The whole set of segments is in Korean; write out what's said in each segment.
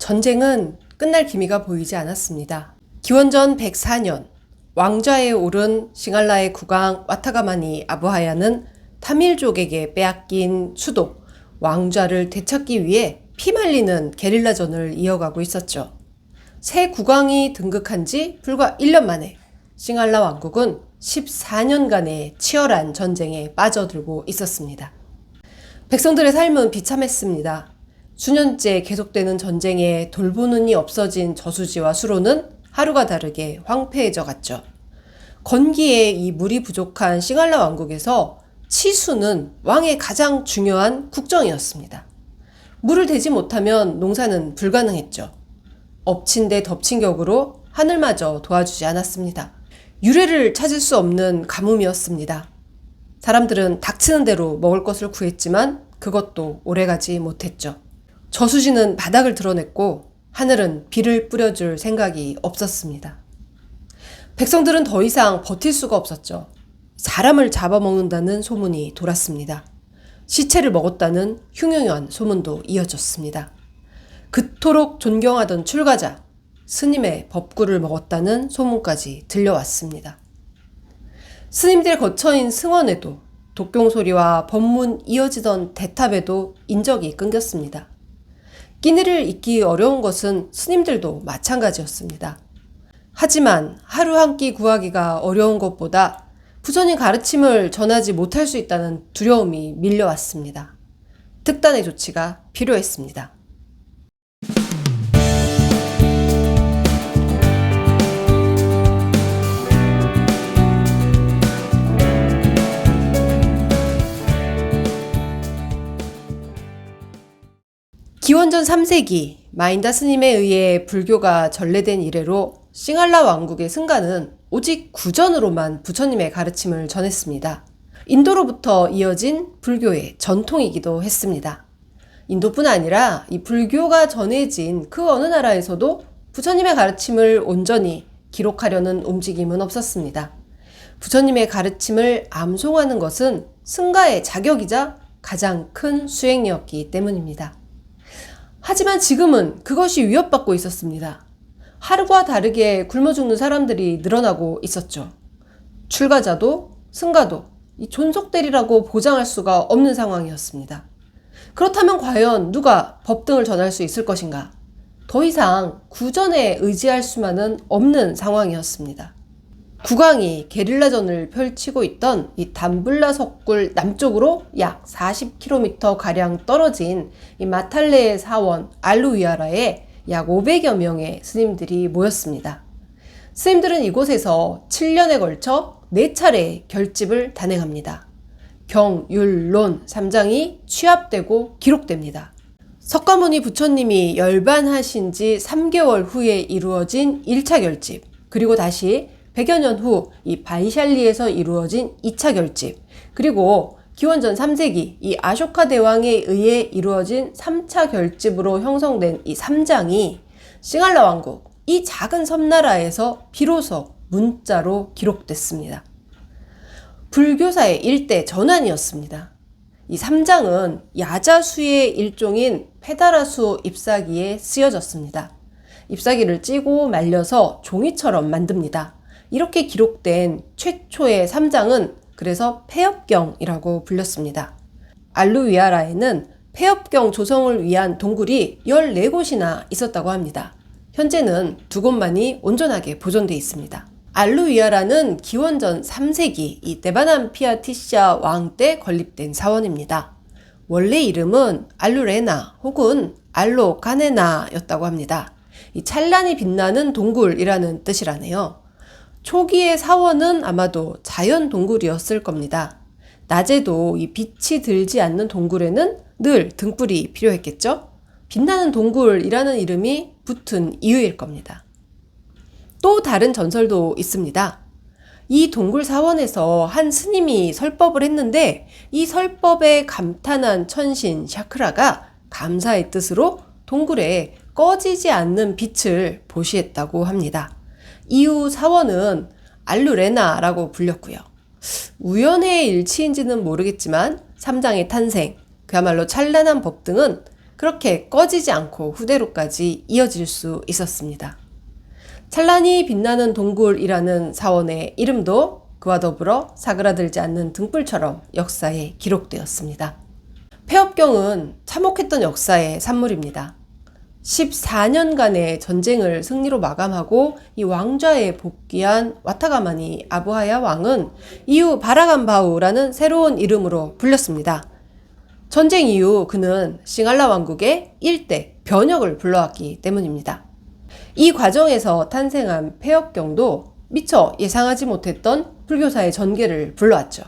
전쟁은 끝날 기미가 보이지 않았습니다. 기원전 104년 왕좌에 오른 싱할라의 국왕 와타가마니 아부하야는 타밀족에게 빼앗긴 수도 왕좌를 되찾기 위해 피말리는 게릴라전을 이어가고 있었죠. 새 국왕이 등극한 지 불과 1년 만에 싱할라 왕국은 14년간의 치열한 전쟁에 빠져들고 있었습니다. 백성들의 삶은 비참했습니다. 수년째 계속되는 전쟁에 돌보는 이 없어진 저수지와 수로는 하루가 다르게 황폐해져 갔죠. 건기에 이 물이 부족한 싱할라 왕국에서 치수는 왕의 가장 중요한 국정이었습니다. 물을 대지 못하면 농사는 불가능했죠. 엎친 데 덮친 격으로 하늘마저 도와주지 않았습니다. 유래를 찾을 수 없는 가뭄이었습니다. 사람들은 닥치는 대로 먹을 것을 구했지만 그것도 오래가지 못했죠. 저수지는 바닥을 드러냈고 하늘은 비를 뿌려줄 생각이 없었습니다. 백성들은 더 이상 버틸 수가 없었죠. 사람을 잡아먹는다는 소문이 돌았습니다. 시체를 먹었다는 흉흉한 소문도 이어졌습니다. 그토록 존경하던 출가자, 스님의 법구를 먹었다는 소문까지 들려왔습니다. 스님들의 거처인 승원에도 독경소리와 법문 이어지던 대탑에도 인적이 끊겼습니다. 끼니를 잊기 어려운 것은 스님들도 마찬가지였습니다. 하지만 하루 한 끼 구하기가 어려운 것보다 부처님 가르침을 전하지 못할 수 있다는 두려움이 밀려왔습니다. 특단의 조치가 필요했습니다. 기원전 3세기 마인다 스님에 의해 불교가 전래된 이래로 싱할라 왕국의 승가는 오직 구전으로만 부처님의 가르침을 전했습니다. 인도로부터 이어진 불교의 전통이기도 했습니다. 인도뿐 아니라 이 불교가 전해진 그 어느 나라에서도 부처님의 가르침을 온전히 기록하려는 움직임은 없었습니다. 부처님의 가르침을 암송하는 것은 승가의 자격이자 가장 큰 수행이었기 때문입니다. 하지만 지금은 그것이 위협받고 있었습니다. 하루가 다르게 굶어 죽는 사람들이 늘어나고 있었죠. 출가자도 승가도 이 존속되리라고 보장할 수가 없는 상황이었습니다. 그렇다면 과연 누가 법등을 전할 수 있을 것인가? 더 이상 구전에 의지할 수만은 없는 상황이었습니다. 국왕이 게릴라전을 펼치고 있던 이 담블라 석굴 남쪽으로 약 40km 가량 떨어진 이 마탈레의 사원 알루위아라에 약 500여 명의 스님들이 모였습니다. 스님들은 이곳에서 7년에 걸쳐 4차례 결집을 단행합니다. 경, 율, 론 3장이 취합되고 기록됩니다. 석가모니 부처님이 열반하신 지 3개월 후에 이루어진 1차 결집, 그리고 다시 100여 년 후 이 바이샬리에서 이루어진 2차 결집, 그리고 기원전 3세기 이 아쇼카 대왕에 의해 이루어진 3차 결집으로 형성된 이 3장이 싱할라 왕국, 이 작은 섬나라에서 비로소 문자로 기록됐습니다. 불교사의 일대 전환이었습니다. 이 3장은 야자수의 일종인 페다라수 잎사귀에 쓰여졌습니다. 잎사귀를 찌고 말려서 종이처럼 만듭니다. 이렇게 기록된 최초의 3장은 그래서 폐업경이라고 불렸습니다. 알루위아라에는 폐업경 조성을 위한 동굴이 14곳이나 있었다고 합니다. 현재는 2곳만이 온전하게 보존되어 있습니다. 알루위아라는 기원전 3세기 이 데바남피아티샤 왕 때 건립된 사원입니다. 원래 이름은 알루레나 혹은 알로카네나였다고 합니다. 이 찬란히 빛나는 동굴이라는 뜻이라네요. 초기의 사원은 아마도 자연 동굴이었을 겁니다. 낮에도 이 빛이 들지 않는 동굴에는 늘 등불이 필요했겠죠? 빛나는 동굴이라는 이름이 붙은 이유일 겁니다. 또 다른 전설도 있습니다. 이 동굴 사원에서 한 스님이 설법을 했는데 이 설법에 감탄한 천신 샤크라가 감사의 뜻으로 동굴에 꺼지지 않는 빛을 보시했다고 합니다. 이후 사원은 알루레나라고 불렸고요. 우연의 일치인지는 모르겠지만 3장의 탄생, 그야말로 찬란한 법등은 그렇게 꺼지지 않고 후대로까지 이어질 수 있었습니다. 찬란히 빛나는 동굴이라는 사원의 이름도 그와 더불어 사그라들지 않는 등불처럼 역사에 기록되었습니다. 폐업경은 참혹했던 역사의 산물입니다. 14년간의 전쟁을 승리로 마감하고 이 왕좌에 복귀한 와타가마니 아부하야 왕은 이후 바라간바우라는 새로운 이름으로 불렸습니다. 전쟁 이후 그는 싱할라 왕국의 일대 변혁을 불러왔기 때문입니다. 이 과정에서 탄생한 폐업경도 미처 예상하지 못했던 불교사의 전개를 불러왔죠.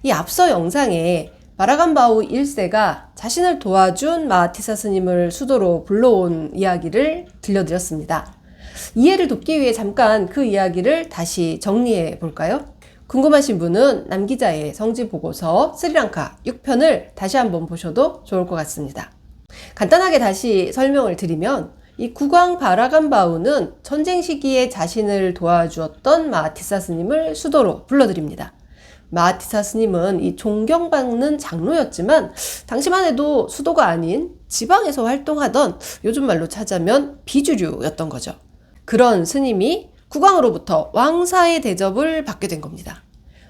이 앞서 영상에 바라간바우 1세가 자신을 도와준 마하티사 스님을 수도로 불러온 이야기를 들려드렸습니다. 이해를 돕기 위해 잠깐 그 이야기를 다시 정리해 볼까요? 궁금하신 분은 남기자의 성지보고서 스리랑카 6편을 다시 한번 보셔도 좋을 것 같습니다. 간단하게 다시 설명을 드리면 이 국왕 바라간바우는 전쟁 시기에 자신을 도와주었던 마하티사 스님을 수도로 불러드립니다. 마하티사 스님은 이 존경받는 장로였지만 당시만 해도 수도가 아닌 지방에서 활동하던 요즘 말로 찾자면 비주류였던 거죠. 그런 스님이 국왕으로부터 왕사의 대접을 받게 된 겁니다.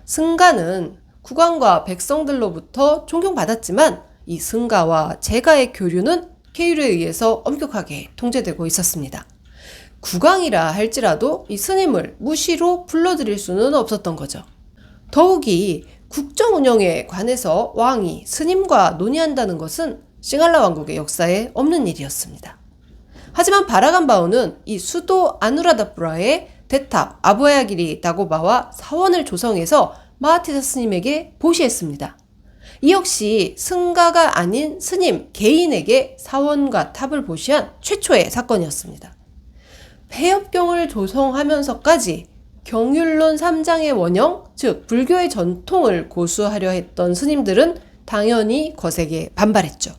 승가는 국왕과 백성들로부터 존경받았지만 이 승가와 제가의 교류는 계율에 의해서 엄격하게 통제되고 있었습니다. 국왕이라 할지라도 이 스님을 무시로 불러들일 수는 없었던 거죠. 더욱이 국정 운영에 관해서 왕이 스님과 논의한다는 것은 싱할라 왕국의 역사에 없는 일이었습니다. 하지만 바라간바우는 이 수도 아누라다푸라의 대탑 아부하야기리 다고바와 사원을 조성해서 마하티사 스님에게 보시했습니다. 이 역시 승가가 아닌 스님 개인에게 사원과 탑을 보시한 최초의 사건이었습니다. 폐업경을 조성하면서까지 경율론 3장의 원형, 즉 불교의 전통을 고수하려 했던 스님들은 당연히 거세게 반발했죠.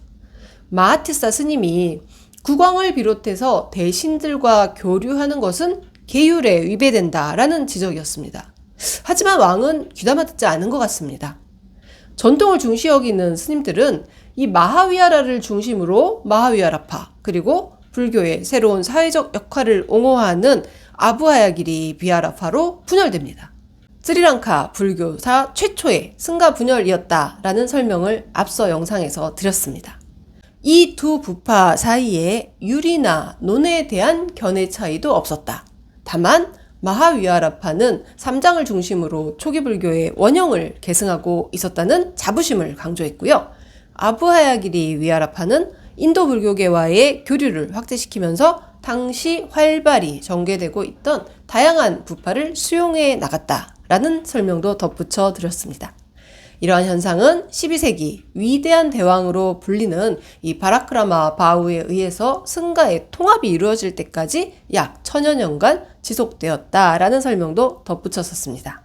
마하티사 스님이 국왕을 비롯해서 대신들과 교류하는 것은 계율에 위배된다라는 지적이었습니다. 하지만 왕은 귀담아 듣지 않은 것 같습니다. 전통을 중시 여기는 스님들은 이 마하위하라를 중심으로 마하위하라파, 그리고 불교의 새로운 사회적 역할을 옹호하는 아부하야기리 비하라파로 분열됩니다. 스리랑카 불교사 최초의 승가 분열이었다라는 설명을 앞서 영상에서 드렸습니다. 이 두 부파 사이에 유리나 논에 대한 견해 차이도 없었다. 다만 마하위하라파는 3장을 중심으로 초기 불교의 원형을 계승하고 있었다는 자부심을 강조했고요. 아부하야기리 위하라파는 인도 불교계와의 교류를 확대시키면서 당시 활발히 전개되고 있던 다양한 부파를 수용해 나갔다라는 설명도 덧붙여 드렸습니다. 이러한 현상은 12세기 위대한 대왕으로 불리는 이 바라크라마 바우에 의해서 승가의 통합이 이루어질 때까지 약 1000여 년간 지속되었다라는 설명도 덧붙였었습니다.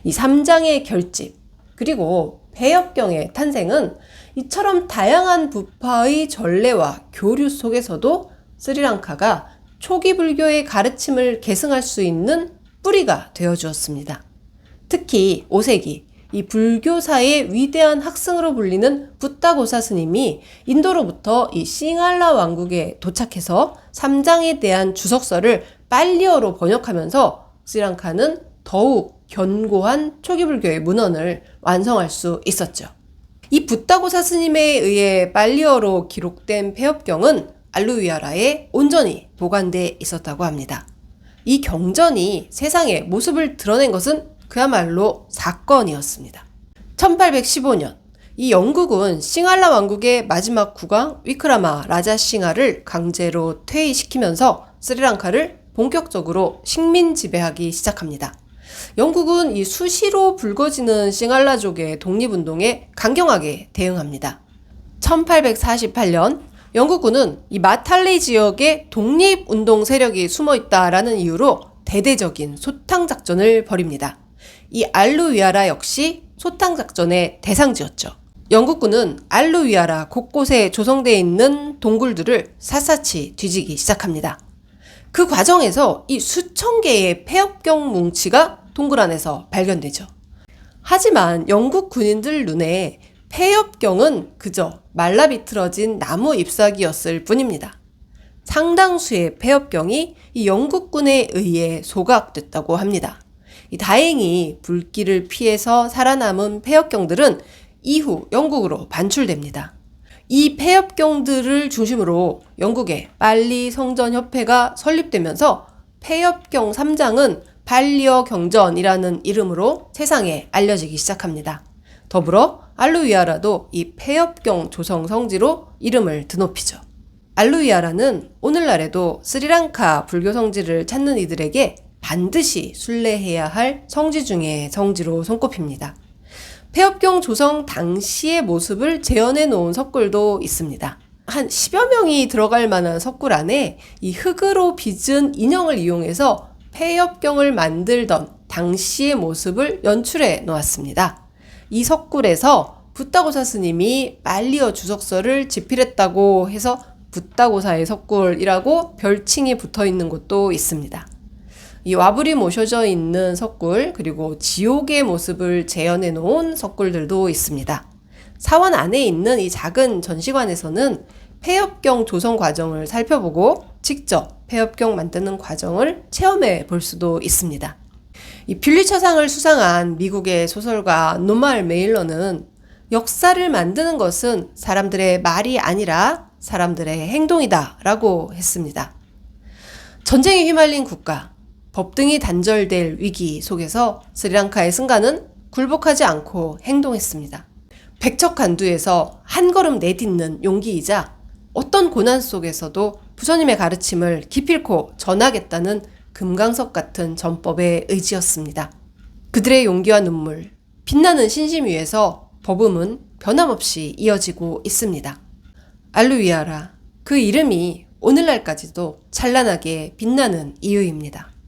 이 3장의 결집, 그리고 폐업경의 탄생은 이처럼 다양한 부파의 전례와 교류 속에서도 스리랑카가 초기 불교의 가르침을 계승할 수 있는 뿌리가 되어 주었습니다. 특히 5세기 이 불교사의 위대한 학승으로 불리는 붓다고사 스님이 인도로부터 이 싱할라 왕국에 도착해서 3장에 대한 주석서를 빨리어로 번역하면서 스리랑카는 더욱 견고한 초기 불교의 문헌을 완성할 수 있었죠. 이 붓다고사 스님에 의해 빨리어로 기록된 폐업경은 알루위하라에 온전히 보관돼 있었다고 합니다. 이 경전이 세상에 모습을 드러낸 것은 그야말로 사건이었습니다. 1815년 이 영국은 싱할라 왕국의 마지막 국왕 위크라마 라자싱하를 강제로 퇴위시키면서 스리랑카를 본격적으로 식민 지배하기 시작합니다. 영국은 이 수시로 불거지는 싱할라족의 독립운동에 강경하게 대응합니다. 1848년 영국군은 이 마탈리 지역에 독립운동 세력이 숨어있다라는 이유로 대대적인 소탕작전을 벌입니다. 이 알루위하라 역시 소탕작전의 대상지였죠. 영국군은 알루위하라 곳곳에 조성되어 있는 동굴들을 샅샅이 뒤지기 시작합니다. 그 과정에서 이 수천 개의 폐업경 뭉치가 동굴 안에서 발견되죠. 하지만 영국 군인들 눈에 폐엽경은 그저 말라비틀어진 나무 잎사귀였을 뿐입니다. 상당수의 폐엽경이 이 영국군에 의해 소각됐다고 합니다. 다행히 불길을 피해서 살아남은 폐엽경들은 이후 영국으로 반출됩니다. 이 폐엽경들을 중심으로 영국의 빨리 성전협회가 설립되면서 폐엽경 3장은 발리어 경전이라는 이름으로 세상에 알려지기 시작합니다. 더불어 알루위아라도 이 폐엽경 조성 성지로 이름을 드높이죠. 알루위아라는 오늘날에도 스리랑카 불교 성지를 찾는 이들에게 반드시 순례해야 할 성지 중의 성지로 손꼽힙니다. 폐엽경 조성 당시의 모습을 재현해 놓은 석굴도 있습니다. 한 10여 명이 들어갈 만한 석굴 안에 이 흙으로 빚은 인형을 이용해서 폐엽경을 만들던 당시의 모습을 연출해 놓았습니다. 이 석굴에서 붓다고사 스님이 빨리어 주석서를 집필했다고 해서 붓다고사의 석굴이라고 별칭이 붙어 있는 곳도 있습니다. 이 와불이 모셔져 있는 석굴, 그리고 지옥의 모습을 재현해 놓은 석굴들도 있습니다. 사원 안에 있는 이 작은 전시관에서는 폐엽경 조성 과정을 살펴보고 직접 폐엽경 만드는 과정을 체험해 볼 수도 있습니다. 이 퓰리처상을 수상한 미국의 소설가 노말 메일러는 역사를 만드는 것은 사람들의 말이 아니라 사람들의 행동이다 라고 했습니다. 전쟁에 휘말린 국가, 법등이 단절될 위기 속에서 스리랑카의 승가는 굴복하지 않고 행동했습니다. 백척간두에서 한 걸음 내딛는 용기이자 어떤 고난 속에서도 부처님의 가르침을 기필코 전하겠다는 금강석 같은 전법의 의지였습니다. 그들의 용기와 눈물, 빛나는 신심 위에서 법음은 변함없이 이어지고 있습니다. 알루위아라, 그 이름이 오늘날까지도 찬란하게 빛나는 이유입니다.